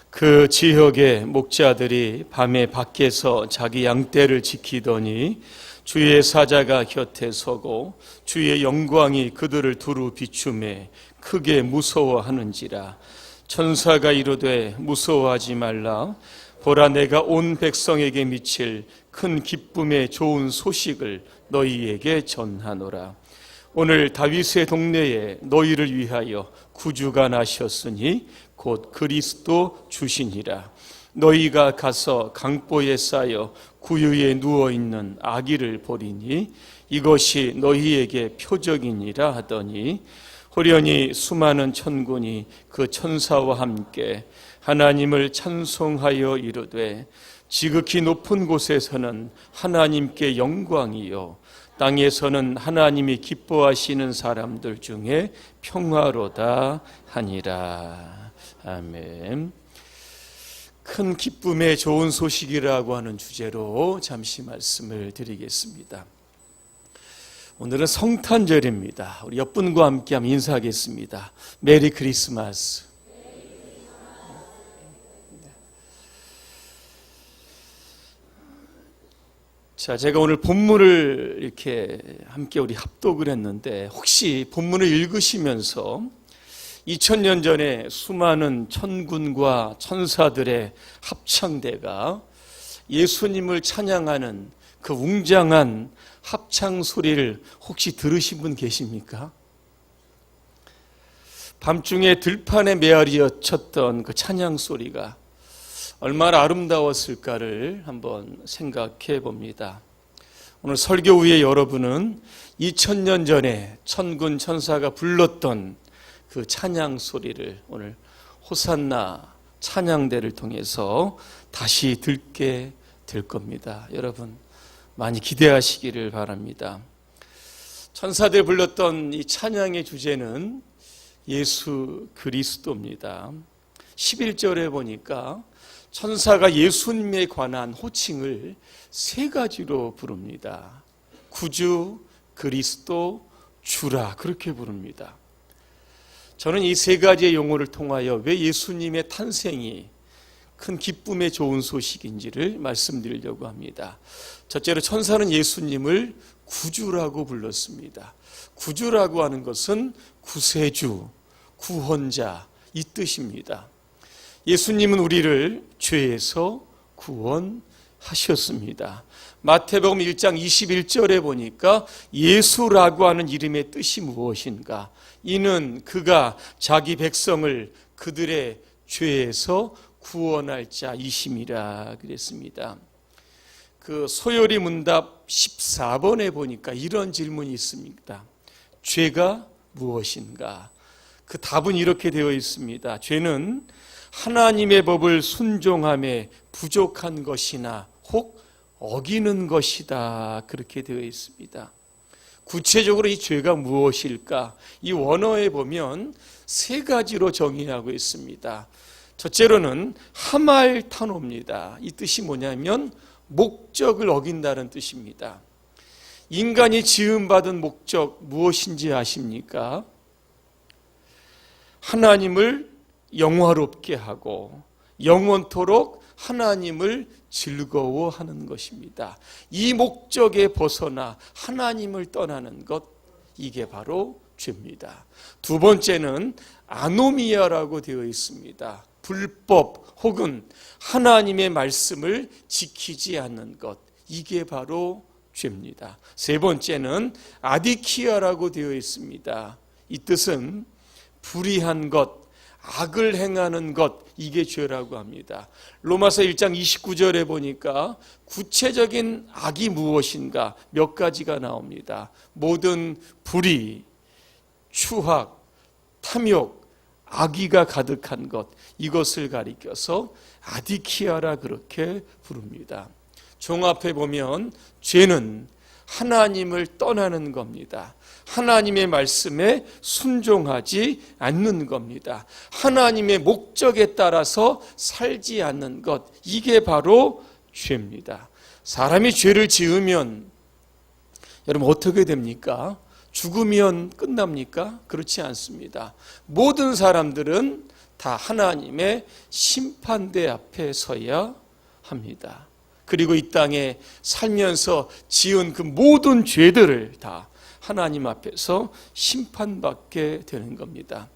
그 지역의 목자들이 밤에 밖에서 자기 양떼를 지키더니 주의 사자가 곁에 서고 주의 영광이 그들을 두루 비추매 크게 무서워하는지라. 천사가 이르되 무서워하지 말라. 보라, 내가 온 백성에게 미칠 큰 기쁨의 좋은 소식을 너희에게 전하노라. 오늘 다윗의 동네에 너희를 위하여 구주가 나셨으니 곧 그리스도 주시니라. 너희가 가서 강보에 쌓여 구유에 누워있는 아기를 보리니 이것이 너희에게 표적이니라 하더니 호련히 수많은 천군이 그 천사와 함께 하나님을 찬송하여 이르되 지극히 높은 곳에서는 하나님께 영광이요 땅에서는 하나님이 기뻐하시는 사람들 중에 평화로다 하니라. 아멘. 큰 기쁨의 좋은 소식이라고 하는 주제로 잠시 말씀을 드리겠습니다. 오늘은 성탄절입니다. 우리 옆분과 함께 한번 인사하겠습니다. 메리 크리스마스. 자, 제가 오늘 본문을 이렇게 함께 우리 합독을 했는데 혹시 본문을 읽으시면서 2000년 전에 수많은 천군과 천사들의 합창대가 예수님을 찬양하는 그 웅장한 합창 소리를 혹시 들으신 분 계십니까? 밤중에 들판에 메아리어 쳤던 그 찬양 소리가 얼마나 아름다웠을까를 한번 생각해 봅니다. 오늘 설교 후에 여러분은 2000년 전에 천군 천사가 불렀던 그 찬양 소리를 오늘 호산나 찬양대를 통해서 다시 듣게 될 겁니다. 여러분 많이 기대하시기를 바랍니다. 천사들이 불렀던 이 찬양의 주제는 예수 그리스도입니다. 11절에 보니까 천사가 예수님에 관한 호칭을 세 가지로 부릅니다. 구주, 그리스도, 주라, 그렇게 부릅니다. 저는 이 세 가지의 용어를 통하여 왜 예수님의 탄생이 큰 기쁨의 좋은 소식인지를 말씀드리려고 합니다. 첫째로 천사는 예수님을 구주라고 불렀습니다. 구주라고 하는 것은 구세주, 구원자 이 뜻입니다. 예수님은 우리를 죄에서 구원하셨습니다. 마태복음 1장 21절에 보니까 예수라고 하는 이름의 뜻이 무엇인가? 이는 그가 자기 백성을 그들의 죄에서 구원할 자이심이라 그랬습니다. 그 소요리 문답 14번에 보니까 이런 질문이 있습니다. 죄가 무엇인가? 그 답은 이렇게 되어 있습니다. 죄는 하나님의 법을 순종함에 부족한 것이나 혹 어기는 것이다. 그렇게 되어 있습니다. 구체적으로 이 죄가 무엇일까? 이 원어에 보면 세 가지로 정의하고 있습니다. 첫째로는 하말타노입니다. 이 뜻이 뭐냐면 목적을 어긴다는 뜻입니다. 인간이 지음받은 목적 무엇인지 아십니까? 하나님을 영화롭게 하고 영원토록 하나님을 즐거워하는 것입니다. 이 목적에 벗어나 하나님을 떠나는 것, 이게 바로 죄입니다. 두 번째는 아노미아라고 되어 있습니다. 불법 혹은 하나님의 말씀을 지키지 않는 것, 이게 바로 죄입니다. 세 번째는 아디키아라고 되어 있습니다. 이 뜻은 불의한 것, 악을 행하는 것, 이게 죄라고 합니다. 로마서 1장 29절에 보니까 구체적인 악이 무엇인가 몇 가지가 나옵니다. 모든 불의, 추악, 탐욕, 악의가 가득한 것, 이것을 가리켜서 아디키아라 그렇게 부릅니다. 종합해 보면 죄는 하나님을 떠나는 겁니다. 하나님의 말씀에 순종하지 않는 겁니다. 하나님의 목적에 따라서 살지 않는 것, 이게 바로 죄입니다. 사람이 죄를 지으면 여러분 어떻게 됩니까? 죽으면 끝납니까? 그렇지 않습니다. 모든 사람들은 다 하나님의 심판대 앞에 서야 합니다. 그리고 이 땅에 살면서 지은 그 모든 죄들을 다 하나님 앞에서 심판받게 되는 겁니다.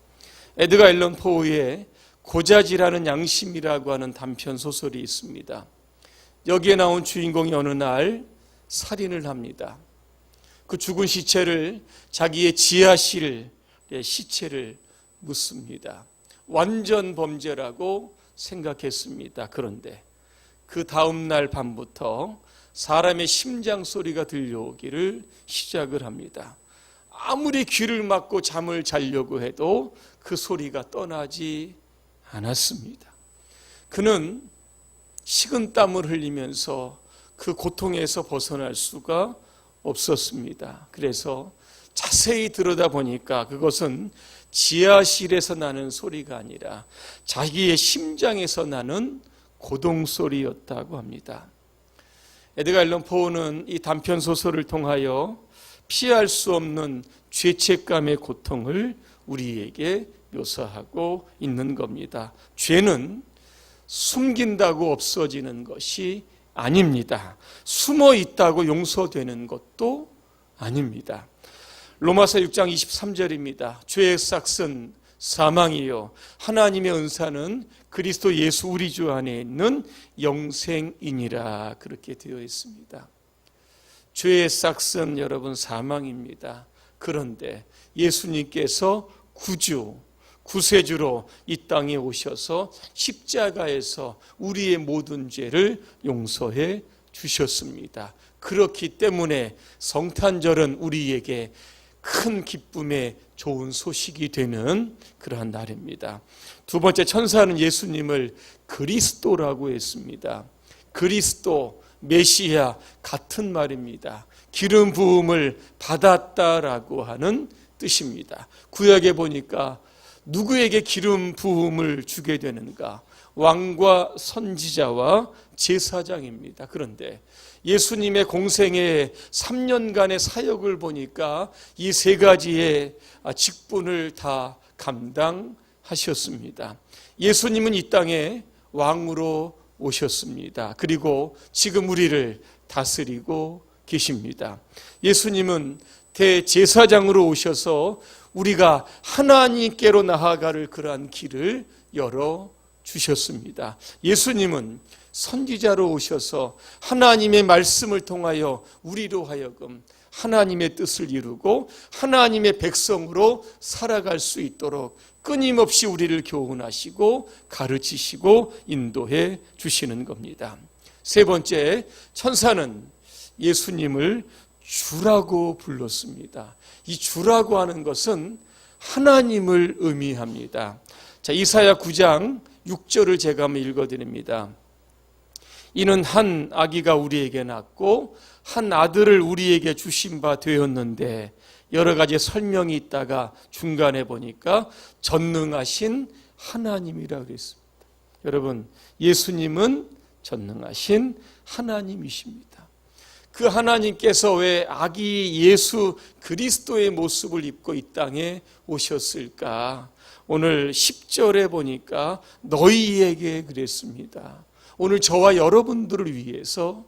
에드가 앨런 포우의 고자질하는 양심이라고 하는 단편 소설이 있습니다. 여기에 나온 주인공이 어느 날 살인을 합니다. 그 죽은 시체를 자기의 지하실에 시체를 묻습니다. 완전 범죄라고 생각했습니다. 그런데 그 다음 날 밤부터 사람의 심장 소리가 들려오기를 시작을 합니다. 아무리 귀를 막고 잠을 자려고 해도 그 소리가 떠나지 않았습니다. 그는 식은땀을 흘리면서 그 고통에서 벗어날 수가 없었습니다. 그래서 자세히 들여다보니까 그것은 지하실에서 나는 소리가 아니라 자기의 심장에서 나는 고동 소리였다고 합니다. 에드가 앨런 포우는 이 단편 소설을 통하여 피할 수 없는 죄책감의 고통을 우리에게 묘사하고 있는 겁니다. 죄는 숨긴다고 없어지는 것이 아닙니다. 숨어 있다고 용서되는 것도 아닙니다. 로마서 6장 23절입니다. 죄의 삭은 사망이요 하나님의 은사는 그리스도 예수 우리 주 안에 있는 영생이니라 그렇게 되어 있습니다. 죄의 삭은 여러분 사망입니다. 그런데 예수님께서 구세주로 이 땅에 오셔서 십자가에서 우리의 모든 죄를 용서해 주셨습니다. 그렇기 때문에 성탄절은 우리에게 큰 기쁨의 좋은 소식이 되는 그러한 날입니다. 두 번째, 천사는 예수님을 그리스도라고 했습니다. 그리스도, 메시아 같은 말입니다. 기름 부음을 받았다라고 하는 뜻입니다. 구약에 보니까 누구에게 기름 부음을 주게 되는가? 왕과 선지자와 제사장입니다. 그런데 예수님의 공생의 3년간의 사역을 보니까 이 세 가지의 직분을 다 감당하셨습니다. 예수님은 이 땅에 왕으로 오셨습니다. 그리고 지금 우리를 다스리고 계십니다. 예수님은 대제사장으로 오셔서 우리가 하나님께로 나아갈 그러한 길을 열어주셨습니다. 예수님은 선지자로 오셔서 하나님의 말씀을 통하여 우리로 하여금 하나님의 뜻을 이루고 하나님의 백성으로 살아갈 수 있도록 끊임없이 우리를 교훈하시고 가르치시고 인도해 주시는 겁니다. 세 번째, 천사는 예수님을 주라고 불렀습니다. 이 주라고 하는 것은 하나님을 의미합니다. 자, 이사야 9장 6절을 제가 한번 읽어드립니다. 이는 한 아기가 우리에게 낳고 한 아들을 우리에게 주신 바 되었는데, 여러 가지 설명이 있다가 중간에 보니까 전능하신 하나님이라고 그랬습니다. 여러분, 예수님은 전능하신 하나님이십니다. 그 하나님께서 왜 아기 예수 그리스도의 모습을 입고 이 땅에 오셨을까? 오늘 10절에 보니까 너희에게 그랬습니다. 오늘 저와 여러분들을 위해서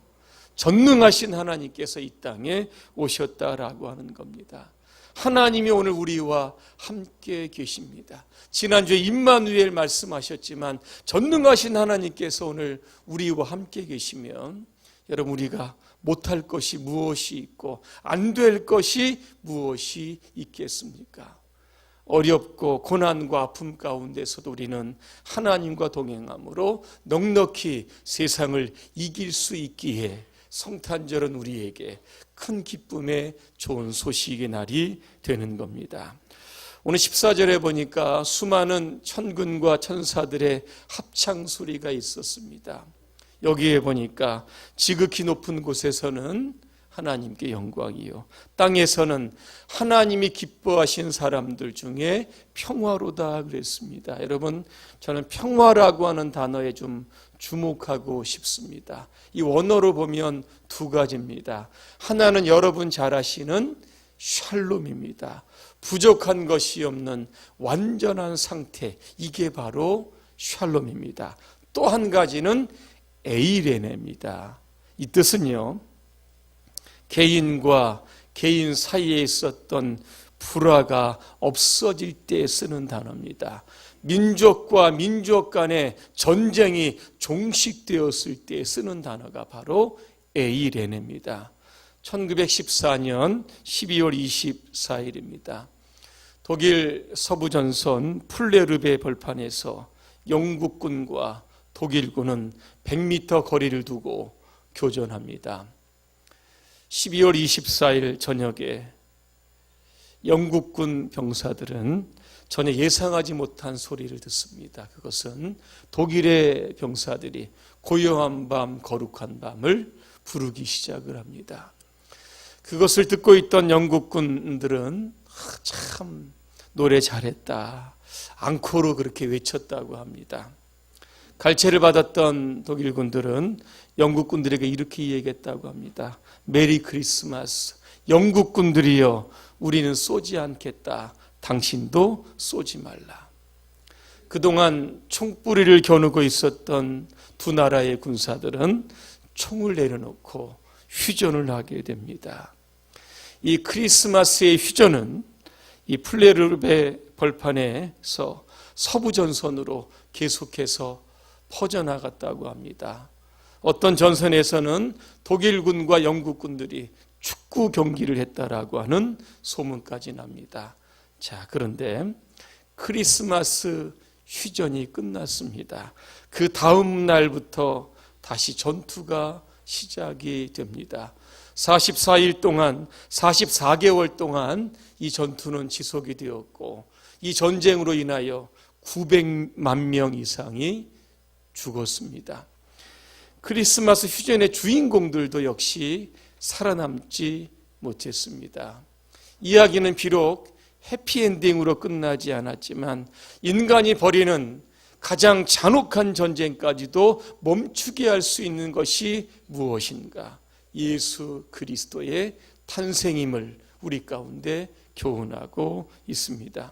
전능하신 하나님께서 이 땅에 오셨다라고 하는 겁니다. 하나님이 오늘 우리와 함께 계십니다. 지난주에 임마누엘 말씀하셨지만 전능하신 하나님께서 오늘 우리와 함께 계시면 여러분, 우리가 못할 것이 무엇이 있고 안 될 것이 무엇이 있겠습니까? 어렵고 고난과 아픔 가운데서도 우리는 하나님과 동행함으로 넉넉히 세상을 이길 수 있기에 성탄절은 우리에게 큰 기쁨의 좋은 소식의 날이 되는 겁니다. 오늘 14절에 보니까 수많은 천군과 천사들의 합창 소리가 있었습니다. 여기에 보니까 지극히 높은 곳에서는 하나님께 영광이요, 땅에서는 하나님이 기뻐하신 사람들 중에 평화로다 그랬습니다. 여러분, 저는 평화라고 하는 단어에 좀 주목하고 싶습니다. 이 원어로 보면 두 가지입니다. 하나는 여러분 잘 아시는 샬롬입니다. 부족한 것이 없는 완전한 상태, 이게 바로 샬롬입니다. 또 한 가지는 에이레네입니다. 이 뜻은요, 개인과 개인 사이에 있었던 불화가 없어질 때 쓰는 단어입니다. 민족과 민족 간의 전쟁이 종식되었을 때 쓰는 단어가 바로 에이레네입니다. 1914년 12월 24일입니다. 독일 서부전선 플레르베 벌판에서 영국군과 독일군은 100m 거리를 두고 교전합니다. 12월 24일 저녁에 영국군 병사들은 전혀 예상하지 못한 소리를 듣습니다. 그것은 독일의 병사들이 고요한 밤, 거룩한 밤을 부르기 시작을 합니다. 그것을 듣고 있던 영국군들은 참 노래 잘했다, 앙코르 그렇게 외쳤다고 합니다. 갈채를 받았던 독일군들은 영국군들에게 이렇게 얘기했다고 합니다. 메리 크리스마스, 영국군들이여 우리는 쏘지 않겠다, 당신도 쏘지 말라. 그동안 총뿌리를 겨누고 있었던 두 나라의 군사들은 총을 내려놓고 휴전을 하게 됩니다. 이 크리스마스의 휴전은 이 플레르베 벌판에서 서부전선으로 계속해서 퍼져나갔다고 합니다. 어떤 전선에서는 독일군과 영국군들이 축구 경기를 했다라고 하는 소문까지 납니다. 자, 그런데 크리스마스 휴전이 끝났습니다. 그 다음 날부터 다시 전투가 시작이 됩니다. 44일 동안, 44개월 동안 이 전투는 지속이 되었고, 이 전쟁으로 인하여 900만 명 이상이 죽었습니다. 크리스마스 휴전의 주인공들도 역시 살아남지 못했습니다. 이야기는 비록 해피엔딩으로 끝나지 않았지만 인간이 벌이는 가장 잔혹한 전쟁까지도 멈추게 할 수 있는 것이 무엇인가? 예수 그리스도의 탄생임을 우리 가운데 교훈하고 있습니다.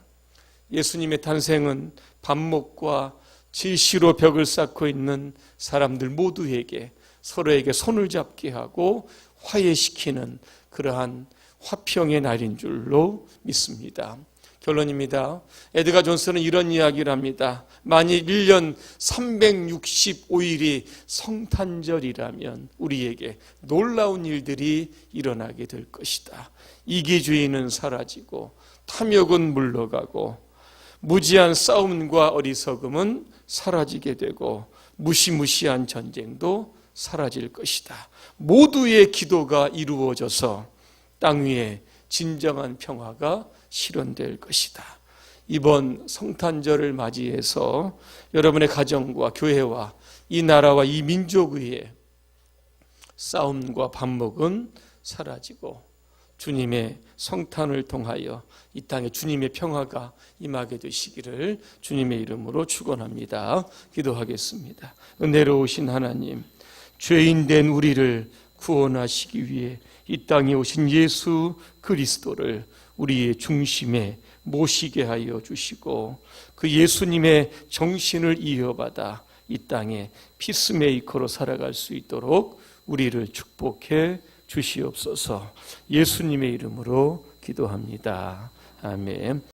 예수님의 탄생은 반목과 질시로 벽을 쌓고 있는 사람들 모두에게 서로에게 손을 잡게 하고 화해시키는 그러한 화평의 날인 줄로 믿습니다. 결론입니다. 에드가 존슨은 이런 이야기를 합니다. 만일 1년 365일이 성탄절이라면 우리에게 놀라운 일들이 일어나게 될 것이다. 이기주의는 사라지고 탐욕은 물러가고 무지한 싸움과 어리석음은 사라지게 되고 무시무시한 전쟁도 사라질 것이다. 모두의 기도가 이루어져서 땅 위에 진정한 평화가 실현될 것이다. 이번 성탄절을 맞이해서 여러분의 가정과 교회와 이 나라와 이 민족 위에 싸움과 반목은 사라지고 주님의 성탄을 통하여 이 땅에 주님의 평화가 임하게 되시기를 주님의 이름으로 축원합니다. 기도하겠습니다. 은혜로우신 하나님, 죄인 된 우리를 구원하시기 위해 이 땅에 오신 예수 그리스도를 우리의 중심에 모시게 하여 주시고 그 예수님의 정신을 이어받아 이 땅에 피스메이커로 살아갈 수 있도록 우리를 축복해 주시옵소서. 예수님의 이름으로 기도합니다. 아멘.